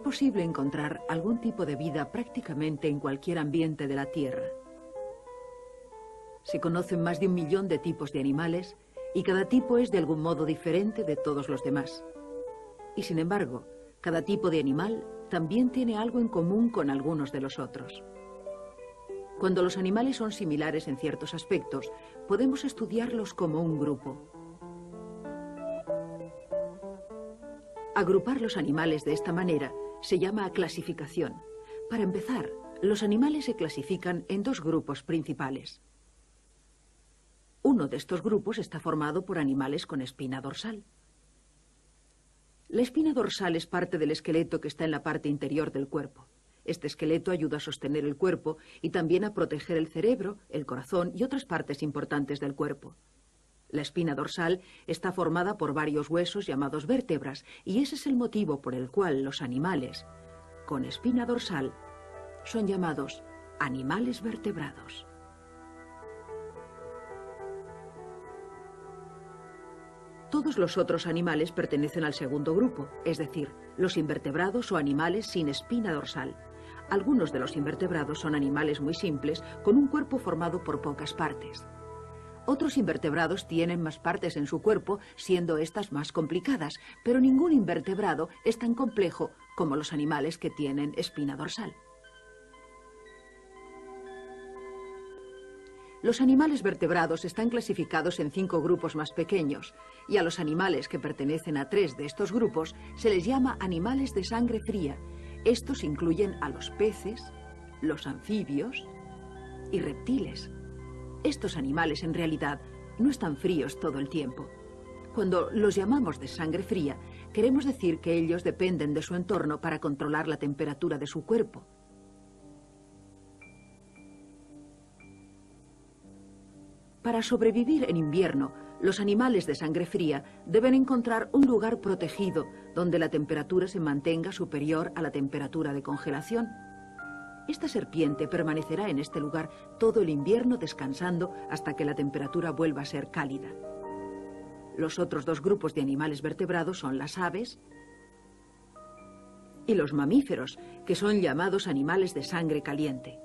posible encontrar algún tipo de vida prácticamente en cualquier ambiente de la Tierra. Se conocen más de 1 millón de tipos de animales y cada tipo es de algún modo diferente de todos los demás. Y sin embargo, cada tipo de animal también tiene algo en común con algunos de los otros. Cuando los animales son similares en ciertos aspectos, podemos estudiarlos como un grupo. Agrupar los animales de esta manera se llama clasificación. Para empezar, los animales se clasifican en 2 grupos principales. Uno de estos grupos está formado por animales con espina dorsal. La espina dorsal es parte del esqueleto que está en la parte interior del cuerpo. Este esqueleto ayuda a sostener el cuerpo y también a proteger el cerebro, el corazón y otras partes importantes del cuerpo. La espina dorsal está formada por varios huesos llamados vértebras y ese es el motivo por el cual los animales con espina dorsal son llamados animales vertebrados. Todos los otros animales pertenecen al segundo grupo, es decir, los invertebrados o animales sin espina dorsal. Algunos de los invertebrados son animales muy simples, con un cuerpo formado por pocas partes. Otros invertebrados tienen más partes en su cuerpo, siendo estas más complicadas, pero ningún invertebrado es tan complejo como los animales que tienen espina dorsal. Los animales vertebrados están clasificados en 5 grupos más pequeños, y a los animales que pertenecen a 3 de estos grupos se les llama animales de sangre fría. Estos incluyen a los peces, los anfibios y reptiles. Estos animales en realidad no están fríos todo el tiempo. Cuando los llamamos de sangre fría, queremos decir que ellos dependen de su entorno para controlar la temperatura de su cuerpo. Para sobrevivir en invierno, los animales de sangre fría deben encontrar un lugar protegido donde la temperatura se mantenga superior a la temperatura de congelación. Esta serpiente permanecerá en este lugar todo el invierno descansando hasta que la temperatura vuelva a ser cálida. Los otros 2 grupos de animales vertebrados son las aves y los mamíferos, que son llamados animales de sangre caliente.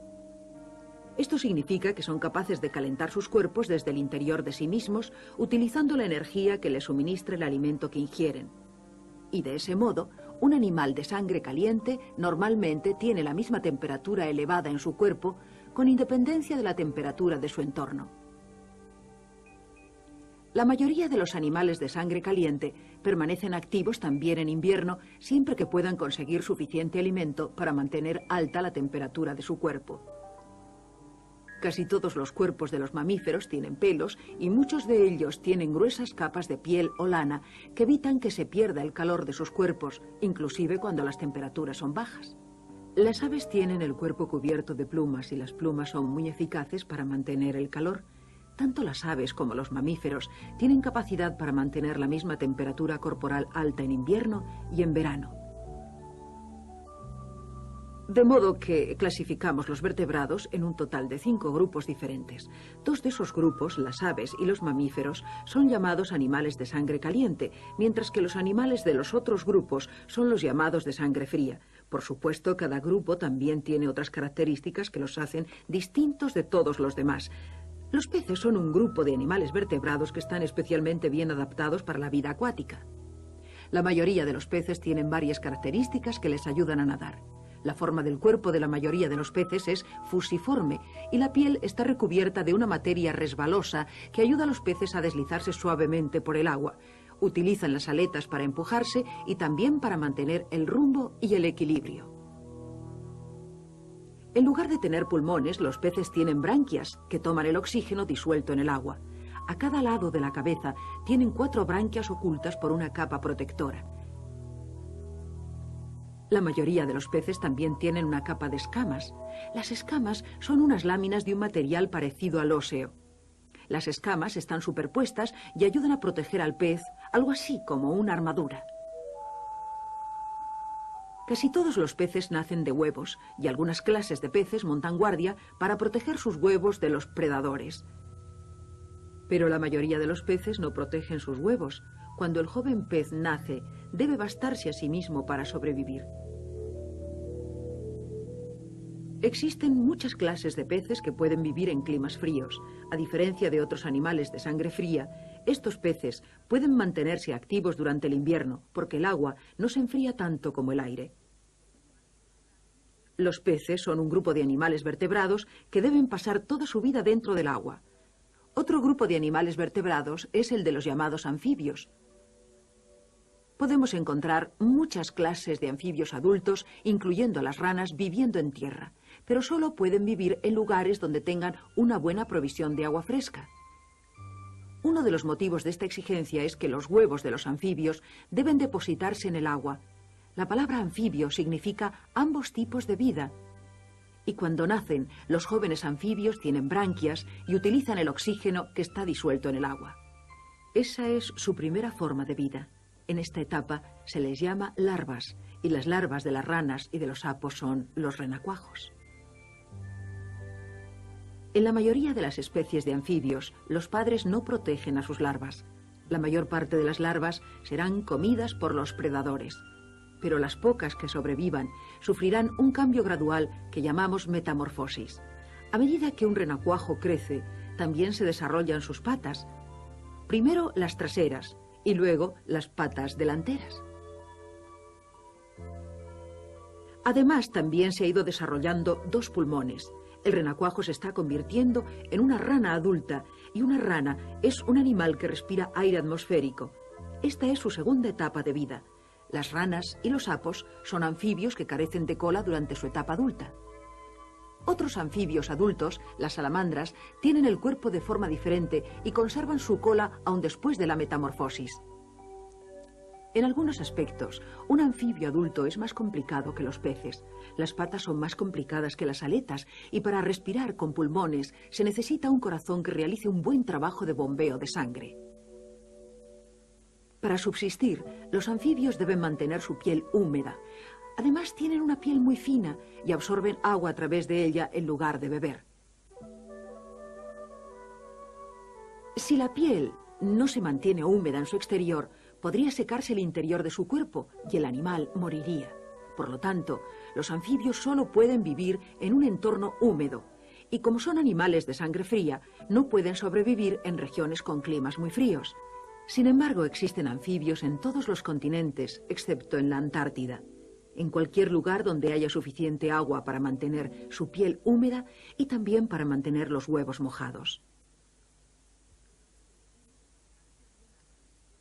Esto significa que son capaces de calentar sus cuerpos desde el interior de sí mismos, utilizando la energía que les suministra el alimento que ingieren. Y de ese modo, un animal de sangre caliente normalmente tiene la misma temperatura elevada en su cuerpo, con independencia de la temperatura de su entorno. La mayoría de los animales de sangre caliente permanecen activos también en invierno, siempre que puedan conseguir suficiente alimento para mantener alta la temperatura de su cuerpo. Casi todos los cuerpos de los mamíferos tienen pelos y muchos de ellos tienen gruesas capas de piel o lana que evitan que se pierda el calor de sus cuerpos, inclusive cuando las temperaturas son bajas. Las aves tienen el cuerpo cubierto de plumas y las plumas son muy eficaces para mantener el calor. Tanto las aves como los mamíferos tienen capacidad para mantener la misma temperatura corporal alta en invierno y en verano. De modo que clasificamos los vertebrados en un total de 5 grupos diferentes. 2 de esos grupos, las aves y los mamíferos, son llamados animales de sangre caliente, mientras que los animales de los otros grupos son los llamados de sangre fría. Por supuesto, cada grupo también tiene otras características que los hacen distintos de todos los demás. Los peces son un grupo de animales vertebrados que están especialmente bien adaptados para la vida acuática. La mayoría de los peces tienen varias características que les ayudan a nadar. La forma del cuerpo de la mayoría de los peces es fusiforme y la piel está recubierta de una materia resbalosa que ayuda a los peces a deslizarse suavemente por el agua. Utilizan las aletas para empujarse y también para mantener el rumbo y el equilibrio. En lugar de tener pulmones, los peces tienen branquias que toman el oxígeno disuelto en el agua. A cada lado de la cabeza tienen 4 branquias ocultas por una capa protectora. La mayoría de los peces también tienen una capa de escamas. Las escamas son unas láminas de un material parecido al óseo. Las escamas están superpuestas y ayudan a proteger al pez, algo así como una armadura. Casi todos los peces nacen de huevos y algunas clases de peces montan guardia para proteger sus huevos de los predadores. Pero la mayoría de los peces no protegen sus huevos. Cuando el joven pez nace, debe bastarse a sí mismo para sobrevivir. Existen muchas clases de peces que pueden vivir en climas fríos. A diferencia de otros animales de sangre fría, estos peces pueden mantenerse activos durante el invierno, porque el agua no se enfría tanto como el aire. Los peces son un grupo de animales vertebrados que deben pasar toda su vida dentro del agua. Otro grupo de animales vertebrados es el de los llamados anfibios. Podemos encontrar muchas clases de anfibios adultos, incluyendo las ranas, viviendo en tierra, pero solo pueden vivir en lugares donde tengan una buena provisión de agua fresca. Uno de los motivos de esta exigencia es que los huevos de los anfibios deben depositarse en el agua. La palabra anfibio significa ambos tipos de vida. Y cuando nacen, los jóvenes anfibios tienen branquias y utilizan el oxígeno que está disuelto en el agua. Esa es su primera forma de vida. En esta etapa se les llama larvas, y las larvas de las ranas y de los sapos son los renacuajos. En la mayoría de las especies de anfibios, los padres no protegen a sus larvas. La mayor parte de las larvas serán comidas por los predadores, pero las pocas que sobrevivan sufrirán un cambio gradual que llamamos metamorfosis. A medida que un renacuajo crece, también se desarrollan sus patas. Primero las traseras y luego las patas delanteras. Además, también se ha ido desarrollando dos pulmones. El renacuajo se está convirtiendo en una rana adulta, y una rana es un animal que respira aire atmosférico. Esta es su segunda etapa de vida. Las ranas y los sapos son anfibios que carecen de cola durante su etapa adulta. Otros anfibios adultos, las salamandras, tienen el cuerpo de forma diferente y conservan su cola aún después de la metamorfosis. En algunos aspectos, un anfibio adulto es más complicado que los peces. Las patas son más complicadas que las aletas y para respirar con pulmones se necesita un corazón que realice un buen trabajo de bombeo de sangre. Para subsistir, los anfibios deben mantener su piel húmeda. Además, tienen una piel muy fina y absorben agua a través de ella en lugar de beber. Si la piel no se mantiene húmeda en su exterior, podría secarse el interior de su cuerpo y el animal moriría. Por lo tanto, los anfibios solo pueden vivir en un entorno húmedo y como son animales de sangre fría, no pueden sobrevivir en regiones con climas muy fríos. Sin embargo, existen anfibios en todos los continentes, excepto en la Antártida. En cualquier lugar donde haya suficiente agua para mantener su piel húmeda y también para mantener los huevos mojados.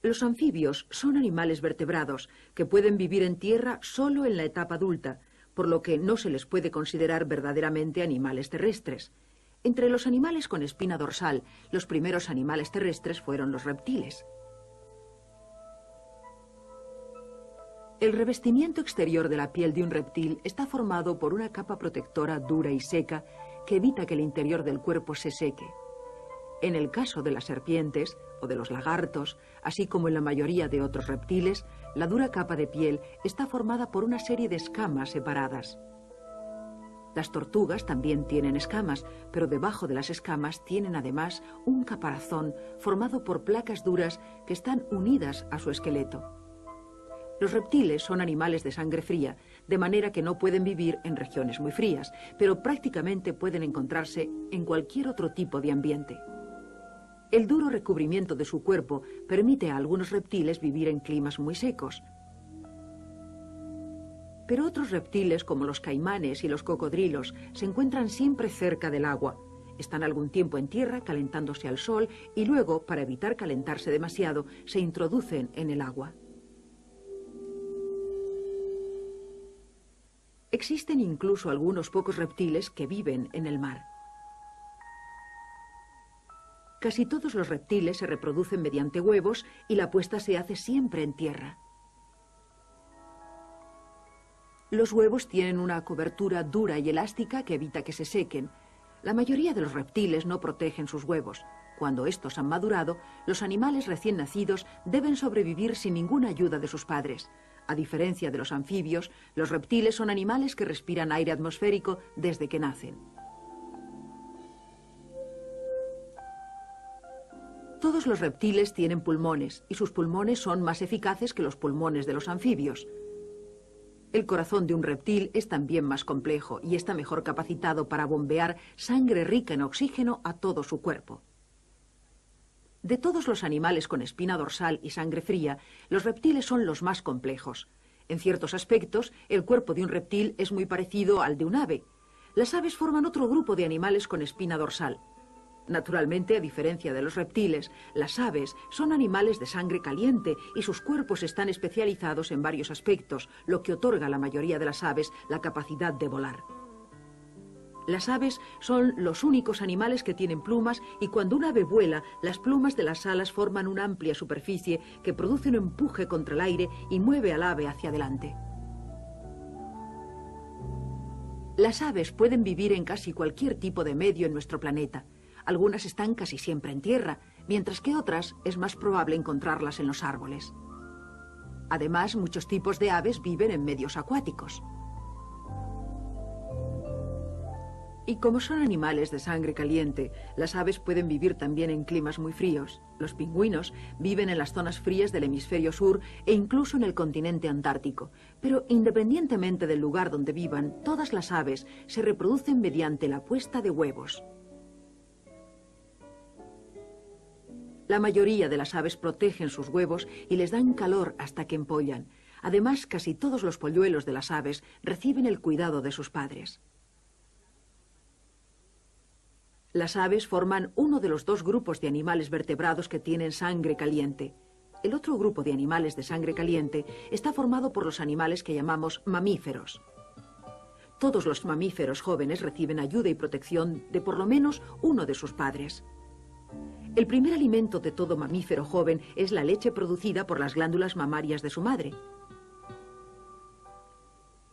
Los anfibios son animales vertebrados que pueden vivir en tierra solo en la etapa adulta, por lo que no se les puede considerar verdaderamente animales terrestres. Entre los animales con espina dorsal, los primeros animales terrestres fueron los reptiles. El revestimiento exterior de la piel de un reptil está formado por una capa protectora dura y seca que evita que el interior del cuerpo se seque. En el caso de las serpientes o de los lagartos, así como en la mayoría de otros reptiles, la dura capa de piel está formada por una serie de escamas separadas. Las tortugas también tienen escamas, pero debajo de las escamas tienen además un caparazón formado por placas duras que están unidas a su esqueleto. Los reptiles son animales de sangre fría, de manera que no pueden vivir en regiones muy frías, pero prácticamente pueden encontrarse en cualquier otro tipo de ambiente. El duro recubrimiento de su cuerpo permite a algunos reptiles vivir en climas muy secos. Pero otros reptiles, como los caimanes y los cocodrilos, se encuentran siempre cerca del agua. Están algún tiempo en tierra calentándose al sol y luego, para evitar calentarse demasiado, se introducen en el agua. Existen incluso algunos pocos reptiles que viven en el mar. Casi todos los reptiles se reproducen mediante huevos y la puesta se hace siempre en tierra. Los huevos tienen una cobertura dura y elástica que evita que se sequen. La mayoría de los reptiles no protegen sus huevos. Cuando estos han madurado, los animales recién nacidos deben sobrevivir sin ninguna ayuda de sus padres. A diferencia de los anfibios, los reptiles son animales que respiran aire atmosférico desde que nacen. Todos los reptiles tienen pulmones y sus pulmones son más eficaces que los pulmones de los anfibios. El corazón de un reptil es también más complejo y está mejor capacitado para bombear sangre rica en oxígeno a todo su cuerpo. De todos los animales con espina dorsal y sangre fría, los reptiles son los más complejos. En ciertos aspectos, el cuerpo de un reptil es muy parecido al de un ave. Las aves forman otro grupo de animales con espina dorsal. Naturalmente, a diferencia de los reptiles, las aves son animales de sangre caliente y sus cuerpos están especializados en varios aspectos, lo que otorga a la mayoría de las aves la capacidad de volar. Las aves son los únicos animales que tienen plumas y cuando un ave vuela, las plumas de las alas forman una amplia superficie que produce un empuje contra el aire y mueve al ave hacia adelante. Las aves pueden vivir en casi cualquier tipo de medio en nuestro planeta. Algunas están casi siempre en tierra, mientras que otras es más probable encontrarlas en los árboles. Además, muchos tipos de aves viven en medios acuáticos. Y como son animales de sangre caliente, las aves pueden vivir también en climas muy fríos. Los pingüinos viven en las zonas frías del hemisferio sur e incluso en el continente antártico. Pero independientemente del lugar donde vivan, todas las aves se reproducen mediante la puesta de huevos. La mayoría de las aves protegen sus huevos y les dan calor hasta que empollan. Además, casi todos los polluelos de las aves reciben el cuidado de sus padres. Las aves forman uno de los dos grupos de animales vertebrados que tienen sangre caliente. El otro grupo de animales de sangre caliente está formado por los animales que llamamos mamíferos. Todos los mamíferos jóvenes reciben ayuda y protección de por lo menos uno de sus padres. El primer alimento de todo mamífero joven es la leche producida por las glándulas mamarias de su madre.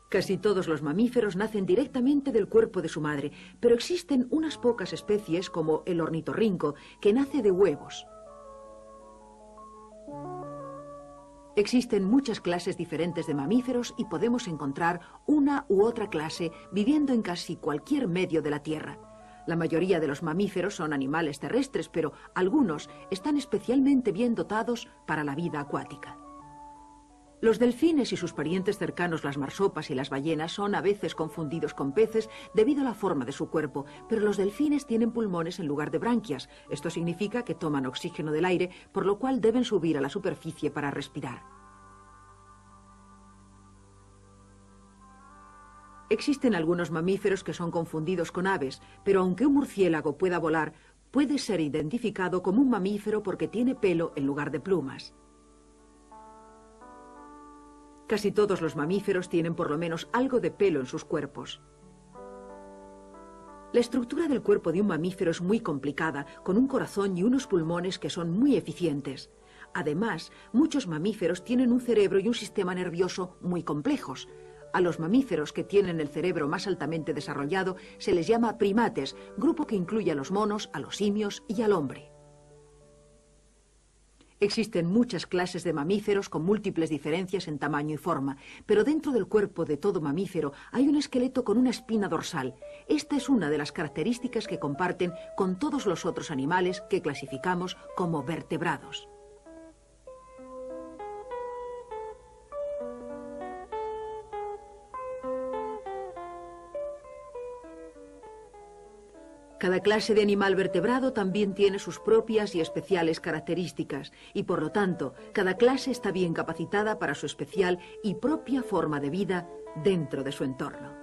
Casi todos los mamíferos nacen directamente del cuerpo de su madre, pero existen unas pocas especies, como el ornitorrinco, que nace de huevos. Existen muchas clases diferentes de mamíferos y podemos encontrar una u otra clase viviendo en casi cualquier medio de la Tierra. La mayoría de los mamíferos son animales terrestres, pero algunos están especialmente bien dotados para la vida acuática. Los delfines y sus parientes cercanos, las marsopas y las ballenas, son a veces confundidos con peces debido a la forma de su cuerpo, pero los delfines tienen pulmones en lugar de branquias. Esto significa que toman oxígeno del aire, por lo cual deben subir a la superficie para respirar. Existen algunos mamíferos que son confundidos con aves, pero aunque un murciélago pueda volar, puede ser identificado como un mamífero porque tiene pelo en lugar de plumas. Casi todos los mamíferos tienen por lo menos algo de pelo en sus cuerpos. La estructura del cuerpo de un mamífero es muy complicada, con un corazón y unos pulmones que son muy eficientes. Además, muchos mamíferos tienen un cerebro y un sistema nervioso muy complejos. A los mamíferos que tienen el cerebro más altamente desarrollado se les llama primates, grupo que incluye a los monos, a los simios y al hombre. Existen muchas clases de mamíferos con múltiples diferencias en tamaño y forma, pero dentro del cuerpo de todo mamífero hay un esqueleto con una espina dorsal. Esta es una de las características que comparten con todos los otros animales que clasificamos como vertebrados. Cada clase de animal vertebrado también tiene sus propias y especiales características y, por lo tanto, cada clase está bien capacitada para su especial y propia forma de vida dentro de su entorno.